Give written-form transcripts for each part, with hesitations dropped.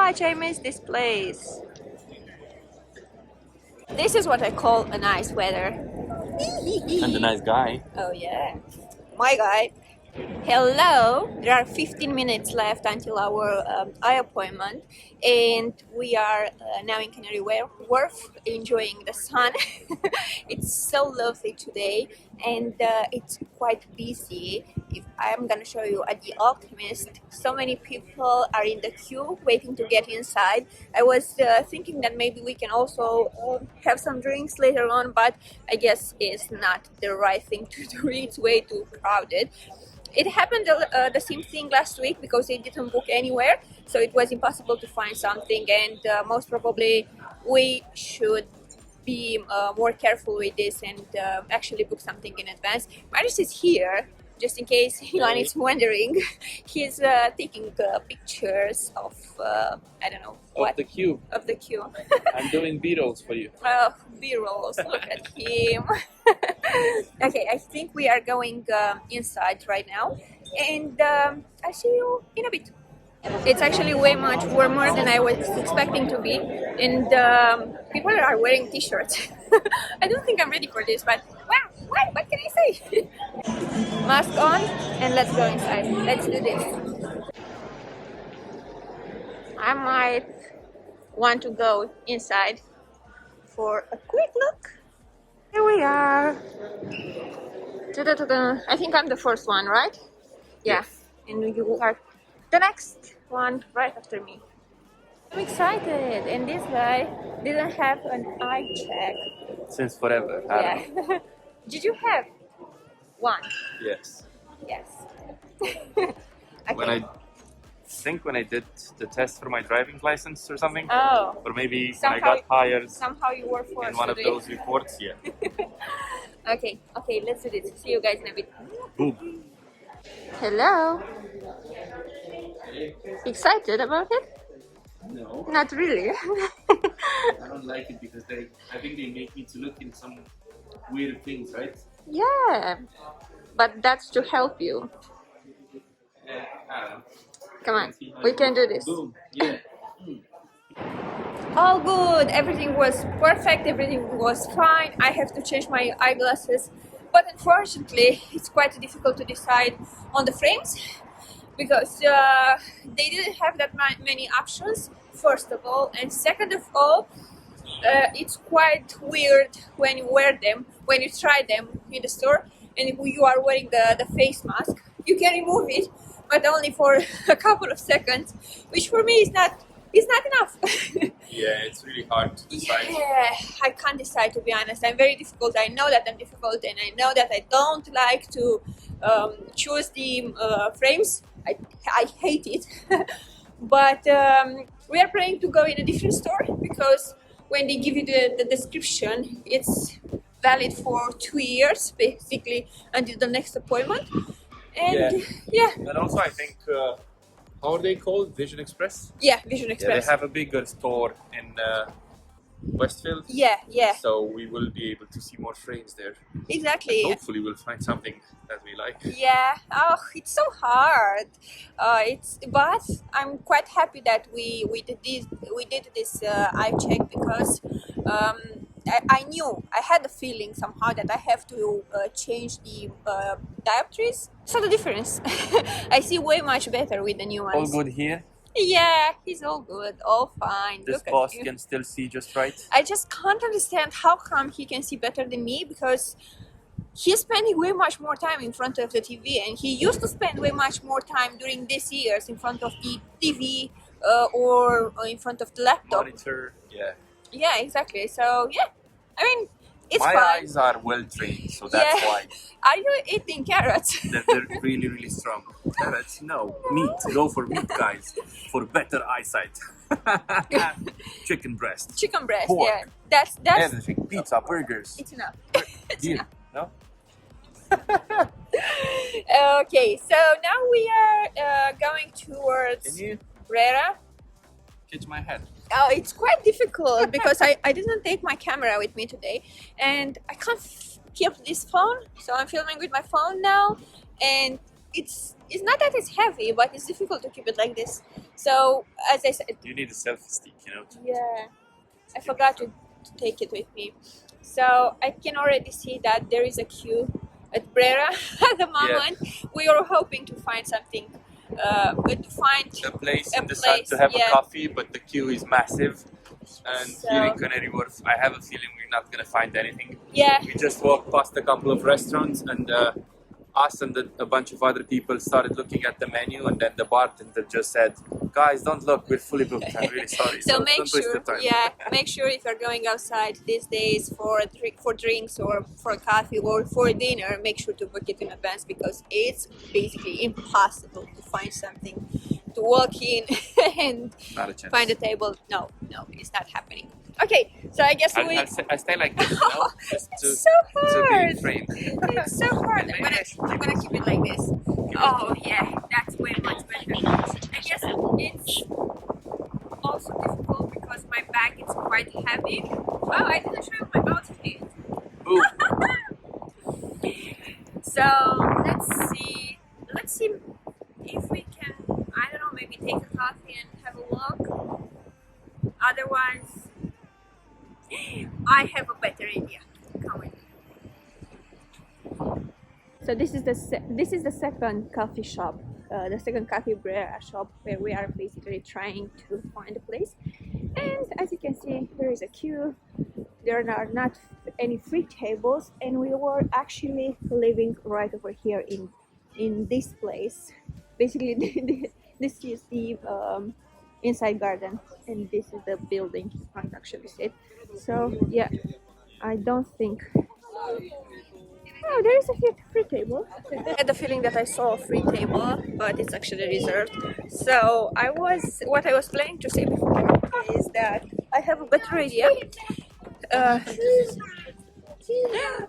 much I miss this place. This is what I call a nice weather. And a nice guy. Oh yeah, my guy. Hello, there are 15 minutes left until our eye appointment, and we are now in Canary Wharf enjoying the sun. It's so lovely today, and it's quite busy. If I'm gonna show you at the Optimist, so many people are in the queue waiting to get inside. I was thinking that maybe we can also have some drinks later on, but I guess it's not the right thing to do. It's way too crowded. It happened the same thing last week because they didn't book anywhere, so it was impossible to find something, and most probably we should be more careful with this and actually book something in advance. Marius is here, just in case anyone is wondering. He's taking pictures of, I don't know what. Of the queue. Of the queue. I'm doing B-rolls for you. Oh, B-rolls, look at him. Okay, I think we are going inside right now, and I'll see you in a bit. It's actually way much warmer than I was expecting to be, and people are wearing t-shirts. I don't think I'm ready for this, but wow, what can I say? Mask on, and let's go inside. Let's do this. I might want to go inside for a quick look. Here we are. Ta-da-ta-da. I think I'm the first one, right? Yeah. Yes. And you are the next one right after me. I'm excited, and this guy didn't have an eye check. Since forever. Yeah. Did you have one? Yes. Yes. Okay. When I did the test for my driving license or something. Oh. Or maybe Somehow when I got hired Somehow you were forced in one to of do those it. reports, yeah. Okay, let's do this. See you guys in a bit. Boom. Hello. Excited about it? No, Not really. I don't like it because I think they make me to look in some weird things, right? Yeah, but that's to help you. I don't know. Come on, we can do this. Boom, yeah. All good, everything was perfect, everything was fine. I have to change my eyeglasses, but unfortunately it's quite difficult to decide on the frames because they didn't have that many options, first of all, and second of all, it's quite weird when you wear them, when you try them in the store, and if you are wearing the face mask, you can remove it, but only for a couple of seconds, which for me is not enough. Yeah, it's really hard to decide. Yeah, I can't decide, to be honest. I'm very difficult. I know that I'm difficult, and I know that I don't like to choose the frames. I hate it. But we are planning to go in a different store because when they give you the description, it's valid for 2 years, basically, until the next appointment. And yeah. And also I think, how are they called? Vision Express? Yeah, Vision Yeah, Express. they have a bigger store in Westfield. Yeah. So we will be able to see more frames there. Exactly. And hopefully we'll find something that we like. Yeah. Oh, it's so hard. But I'm quite happy that we did this eye check because I knew, I had the feeling somehow that I have to change the dioptries. So the difference, I see way much better with the new All ones. good here. Yeah, he's all good, all fine. This Look at boss you. can still see just right. I just can't understand how come he can see better than me, because he's spending way much more time in front of the TV, and he used to spend way much more time during these years in front of the TV or in front of the laptop. Monitor, yeah. Yeah, exactly. So yeah, I mean, it's My fine. eyes are well trained, so that's why. Are you eating carrots? They're really, really strong. Carrots, no. Meat. Go for meat, guys. For better eyesight. Chicken breast. Chicken breast. Pork. Yeah, that's Everything. Pizza, burgers. it's enough. It's Here. enough. No? Okay, so now we are going towards Can you Rera. catch my head? Oh, it's quite difficult because I didn't take my camera with me today, and I can't keep this phone, so I'm filming with my phone now, and it's it's not that it's heavy, but it's difficult to keep it like this. So as I said, You need a selfie stick, you know. yeah, I forgot to take it with me. So I can already see that there is a queue at Brera at the moment. We are hoping to find something, to find A place a in the sun place, to have yeah. a coffee, but the queue is massive. And So- here in Canary Wharf, I have a feeling we're not gonna find anything. Yeah, We just walked past a couple of restaurants, and us and a bunch of other people started looking at the menu, and then the bartender just said, "Guys, don't look, we're fully booked. I'm really sorry." so make don't waste sure, your time. yeah, make sure if you're going outside these days for drinks or for coffee or for dinner, make sure to book it in advance because it's basically impossible to find something to walk in and Not a chance. find a table. No, it's not happening. Okay, so I guess I stay like this, you know, just to, it's so to be hard. in frame. It's so hard. I'm gonna keep it like this. Oh yeah, that's way much better. I guess it's also difficult because my bag is quite heavy. Oh, I didn't show you my outfit. Ooh. So let's see if we can, I don't know, maybe take a coffee and have a walk. Otherwise, I have a better idea. Come with me. So this is the second coffee shop, the second coffee shop where we are basically trying to find a place. And as you can see, there is a queue. There are not any free tables, and we were actually living right over here in this place. Basically, this is the inside garden, and this is the building you can't actually see it. So yeah, I don't think. Oh, there is a free table. I had the feeling that I saw a free table, but it's actually reserved. So what I was planning to say before is that I have a better idea.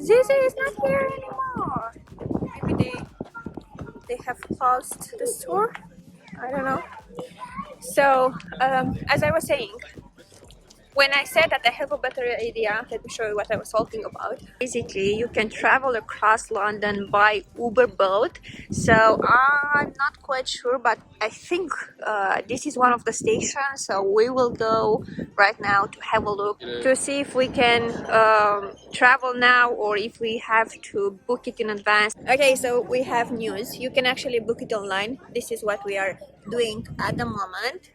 Zizi is not here anymore. Maybe they have paused the store. I don't know. So as I was saying, when I said that I have a better idea, let me show you what I was talking about. Basically, you can travel across London by Uber boat. So I'm not quite sure, but I think this is one of the stations. So we will go right now to have a look to see if we can travel now or if we have to book it in advance. Okay, so we have news. You can actually book it online. This is what we are doing at the moment,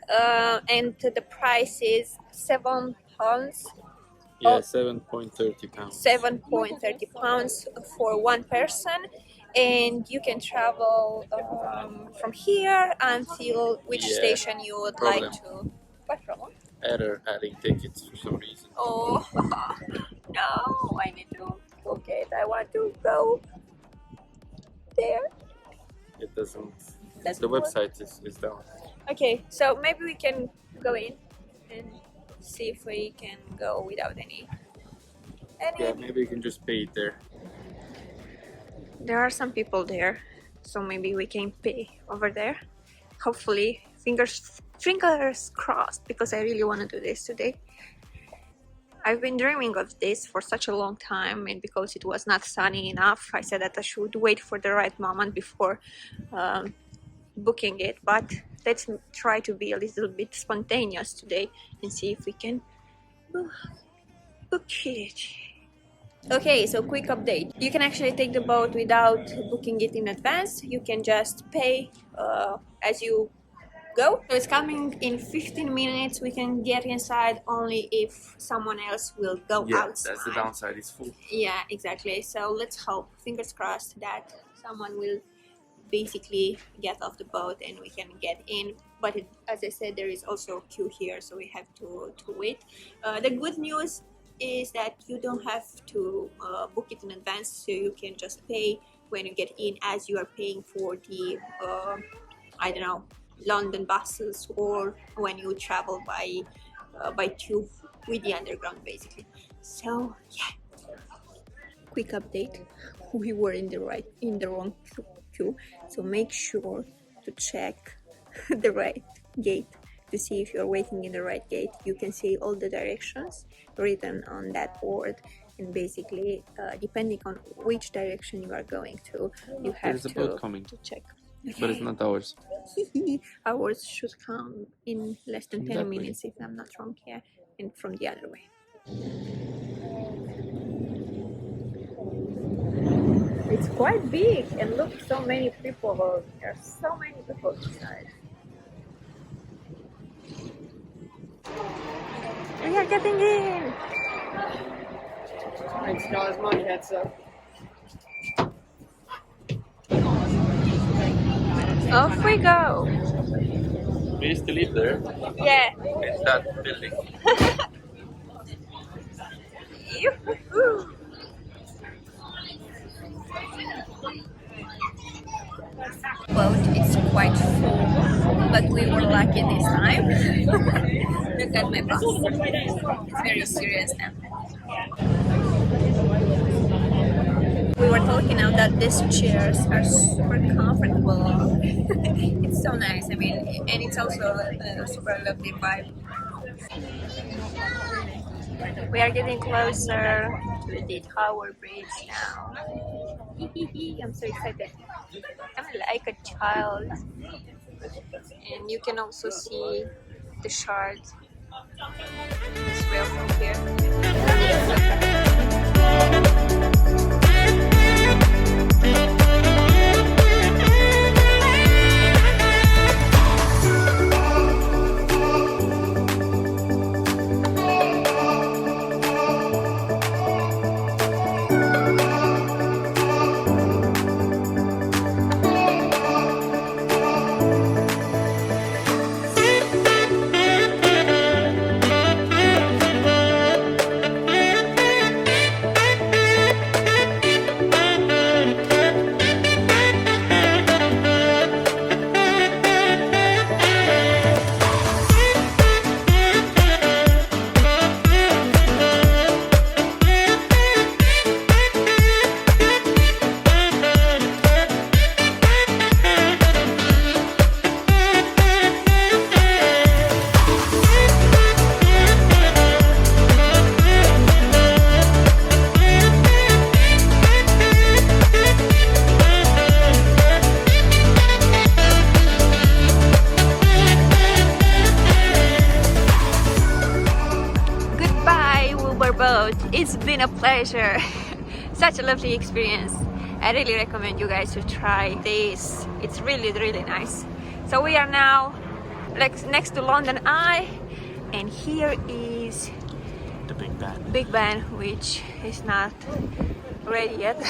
and the price is £7. Yeah, £7.30. £7.30 for one person, and you can travel from here until which station you would like to. What problem? Error adding tickets for some reason. Oh no! I need to book it. I want to go there. It doesn't. Doesn't The work. website is down. Okay, so maybe we can go in and see if we can go without any. Yeah, maybe you can just pay it there. There are some people there, so maybe we can pay over there. Hopefully, fingers crossed, because I really want to do this today. I've been dreaming of this for such a long time, and because it was not sunny enough, I said that I should wait for the right moment before booking it. But let's try to be a little bit spontaneous today and see if we can book it. Okay, so quick update. You can actually take the boat without booking it in advance. You can just pay as you go. So it's coming in 15 minutes. We can get inside only if someone else will go outside. That's the downside, it's full. Yeah, exactly. So let's hope, fingers crossed, that someone will basically get off the boat and we can get in. But as I said, there is also a queue here, so we have to wait. The good news is that you don't have to book it in advance, so you can just pay when you get in, as you are paying for the I don't know, London buses, or when you travel by tube with the underground, basically. So yeah, quick update. We were in the wrong queue, so make sure to check the right gate to see if you're waiting in the right gate. You can see all the directions written on that board, and basically depending on which direction you are going to, you have There's a boat coming. to check. but it's not ours. Ours should come in less than 10 That way. minutes, if I'm not wrong, here, and from the other way. It's quite big, and look, so many people. There are so many people inside. We are getting in. Thanks, guys. Money headset. Off we go. We used to live there. Yeah. It's that building. Yoo-hoo. Boat is quite full, but we were lucky this time. Look at my boss. It's very serious now. We were talking now that these chairs are super comfortable. It's so nice. I mean, and it's also a super lovely vibe. We are getting closer to the Tower Bridge now. I'm so excited. I'm like a child. And you can also see the shard as well from here. Boat. It's been a pleasure. Such a lovely experience. I really recommend you guys to try this. It's really nice. So we are now next to London Eye, and here is The Big Ben. Big Ben, which is not ready yet.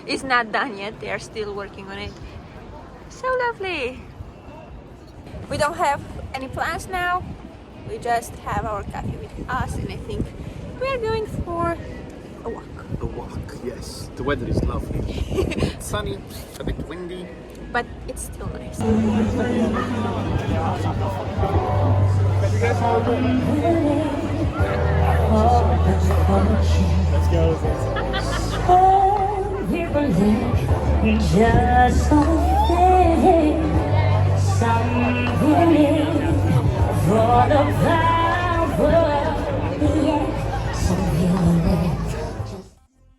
It's not done yet. They are still working on it. So lovely. We don't have any plans now. We just have our coffee with us, and I think we are going for a walk. A walk, yes. The weather is lovely. It's sunny, a bit windy. But it's still nice. Let's go. Just so